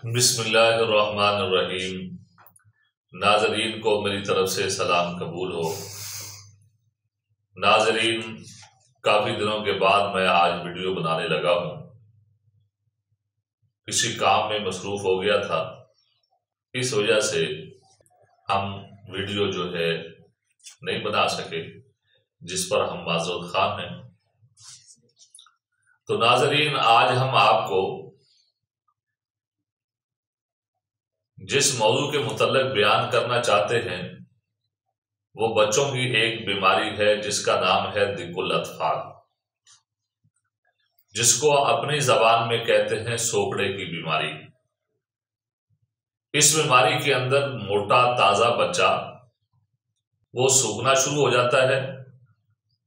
बिस्मिल्लाहिर्रहमानिर्रहीम। नाजरीन को मेरी तरफ से सलाम कबूल हो। नाजरीन, काफ़ी दिनों के बाद मैं आज वीडियो बनाने लगा हूँ। किसी काम में मसरूफ़ हो गया था, इस वजह से हम वीडियो जो है नहीं बना सके, जिस पर हम माज़ूर खान हैं। तो नाजरीन, आज हम आपको जिस मौजू के मुतल्लिक़ बयान करना चाहते हैं वो बच्चों की एक बीमारी है जिसका नाम है दिक्कुल अत्फाल, जिसको अपनी जबान में कहते हैं सोकड़े की बीमारी। इस बीमारी के अंदर मोटा ताजा बच्चा वो सूखना शुरू हो जाता है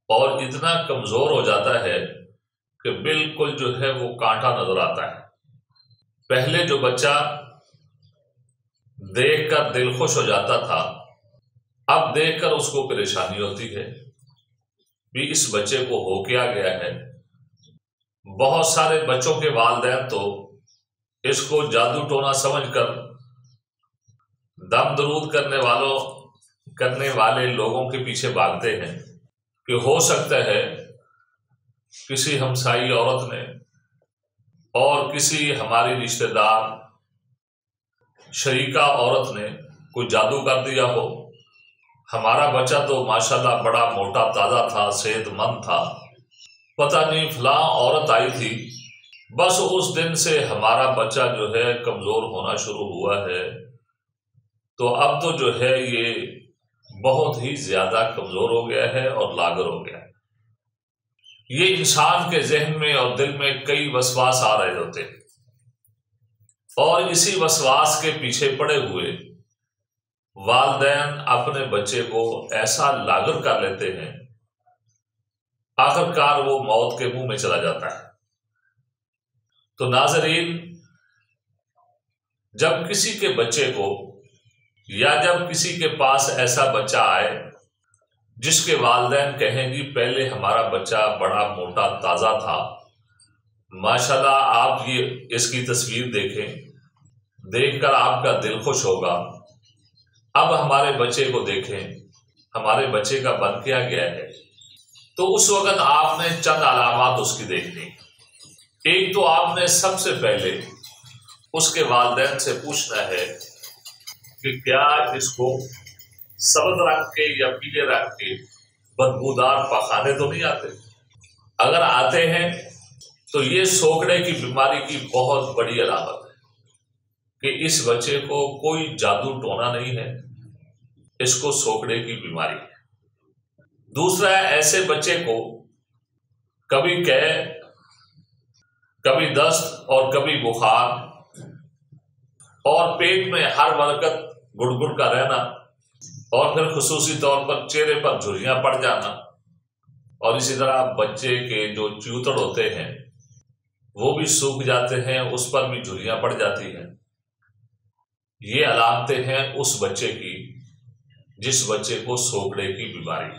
और इतना कमजोर हो जाता है कि बिल्कुल जो है वो कांटा नजर आता है। पहले जो बच्चा देखकर दिल खुश हो जाता था, अब देखकर उसको परेशानी होती है भी इस बच्चे को हो क्या गया है। बहुत सारे बच्चों के वालिदैन तो इसको जादू टोना समझकर दम दरूद करने वाले लोगों के पीछे भागते हैं कि हो सकता है किसी हमसाई औरत ने और किसी हमारी रिश्तेदार शरीका औरत ने कोई जादू कर दिया हो। हमारा बच्चा तो माशाल्लाह बड़ा मोटा ताजा था, सेहतमंद था, पता नहीं फलां औरत आई थी, बस उस दिन से हमारा बच्चा जो है कमजोर होना शुरू हुआ है। तो अब तो जो है ये बहुत ही ज्यादा कमजोर हो गया है और लागर हो गया है। ये इंसान के जहन में और दिल में कई वसवास आ रहे होते हैं और इसी वसवास के पीछे पड़े हुए वालिदैन अपने बच्चे को ऐसा लागर कर लेते हैं, आखिरकार वो मौत के मुंह में चला जाता है। तो नाजरीन, जब किसी के बच्चे को या जब किसी के पास ऐसा बच्चा आए जिसके वालिदैन कहेंगी पहले हमारा बच्चा बड़ा मोटा ताजा था, माशाल्लाह आप ये इसकी तस्वीर देखें, देखकर आपका दिल खुश होगा, अब हमारे बच्चे को देखें, हमारे बच्चे का बन क्या गया है। तो उस वक्त आपने चंद अलामात उसकी देखनी। एक तो आपने सबसे पहले उसके वालिदैन से पूछना है कि क्या इसको सफेद रंग के या पीले रंग के बदबूदार पखाने तो नहीं आते। अगर आते हैं तो ये सोकड़े की बीमारी की बहुत बड़ी अलामत है कि इस बच्चे को कोई जादू टोना नहीं है, इसको सोकड़े की बीमारी है। दूसरा, ऐसे बच्चे को कभी कै, कभी दस्त और कभी बुखार और पेट में हर वक्त गुड़गुड़ का रहना और फिर खुसूसी तौर पर चेहरे पर झुर्रियां पड़ जाना और इसी तरह बच्चे के जो च्यूतड़ होते हैं वो भी सूख जाते हैं, उस पर भी झुर्रियां पड़ जाती हैं। ये अलामतें हैं उस बच्चे की जिस बच्चे को सोकड़े की बीमारी।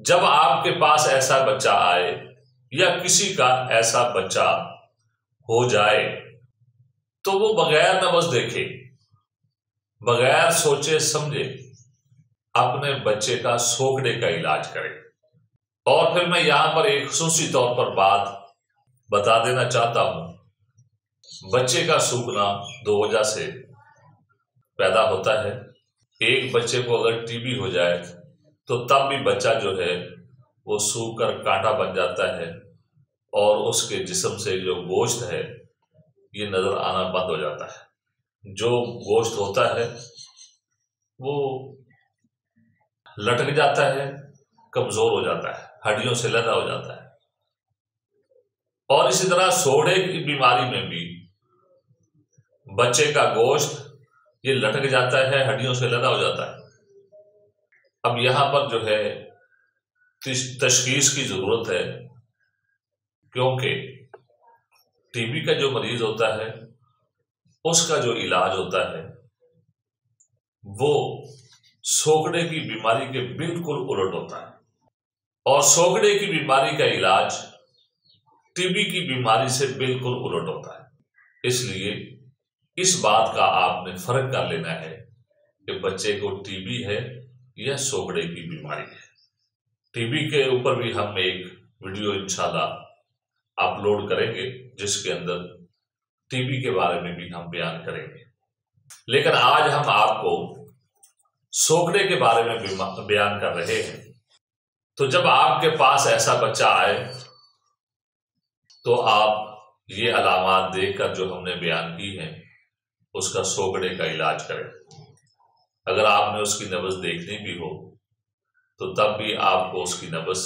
जब आपके पास ऐसा बच्चा आए या किसी का ऐसा बच्चा हो जाए तो वो बगैर नबज देखे, बगैर सोचे समझे अपने बच्चे का सोकड़े का इलाज करे। और फिर मैं यहां पर एक खुसूसी तौर पर बात बता देना चाहता हूं। बच्चे का सूखना दो वजह से पैदा होता है। एक बच्चे को अगर टीबी हो जाए तो तब भी बच्चा जो है वो सूख कर कांटा बन जाता है और उसके जिस्म से जो गोश्त है ये नजर आना बंद हो जाता है। जो गोश्त होता है वो लटक जाता है, कमजोर हो जाता है, हड्डियों से लदा हो जाता है। और इसी तरह सोकड़े की बीमारी में भी बच्चे का गोश्त ये लटक जाता है, हड्डियों से लदा हो जाता है। अब यहां पर जो है तशखीस की जरूरत है, क्योंकि टीबी का जो मरीज होता है उसका जो इलाज होता है वो सोकड़े की बीमारी के बिल्कुल उलट होता है और सोकड़े की बीमारी का इलाज टीबी की बीमारी से बिल्कुल उलट होता है। इसलिए इस बात का आपने फर्क कर लेना है कि बच्चे को टीबी है या सोगड़े की बीमारी है। टीबी के ऊपर भी हम एक वीडियो इंशाल्लाह अपलोड करेंगे, जिसके अंदर टीबी के बारे में भी हम बयान करेंगे। लेकिन आज हम आपको सोगड़े के बारे में बयान कर रहे हैं। तो जब आपके पास ऐसा बच्चा आए तो आप ये अलामात देखकर जो हमने बयान की हैं उसका सोगड़े का इलाज करें। अगर आपने उसकी नब्ज देखनी भी हो तो तब भी आपको उसकी नब्ज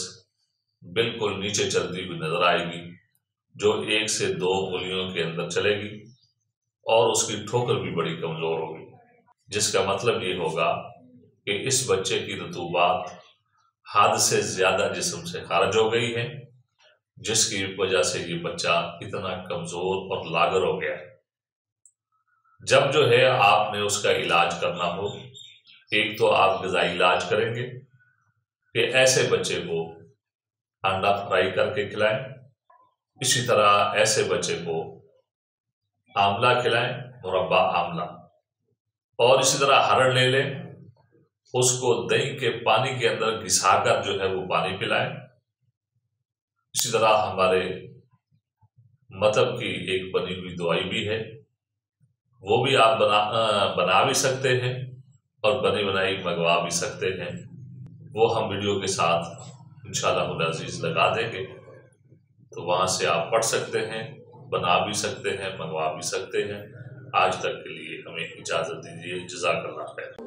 बिल्कुल नीचे चलती हुई नजर आएगी, जो 1 से 2 उंगलियों के अंदर चलेगी, और उसकी ठोकर भी बड़ी कमजोर होगी, जिसका मतलब ये होगा कि इस बच्चे की रतूबात हद से ज्यादा जिस्म से खारिज हो गई है, जिसकी वजह से ये बच्चा इतना कमजोर और लागर हो गया है। जब जो है आपने उसका इलाज करना हो, एक तो आप ग़िज़ाई इलाज करेंगे कि ऐसे बच्चे को अंडा फ्राई करके खिलाएं, इसी तरह ऐसे बच्चे को आंवला खिलाएं, मुरब्बा आंवला, और इसी तरह हरड़ ले लें, उसको दही के पानी के अंदर घिसाकर जो है वो पानी पिलाएं। इसी तरह हमारे मतलब की एक बनी हुई दवाई भी है, वो भी आप बना भी सकते हैं और बनी बनाई मंगवा भी सकते हैं। वो हम वीडियो के साथ इंशाअल्लाह अज़ीज़ लगा देंगे, तो वहाँ से आप पढ़ सकते हैं, बना भी सकते हैं, मंगवा भी सकते हैं। आज तक के लिए हमें इजाज़त दीजिए। जज़ाकल्लाह खैर।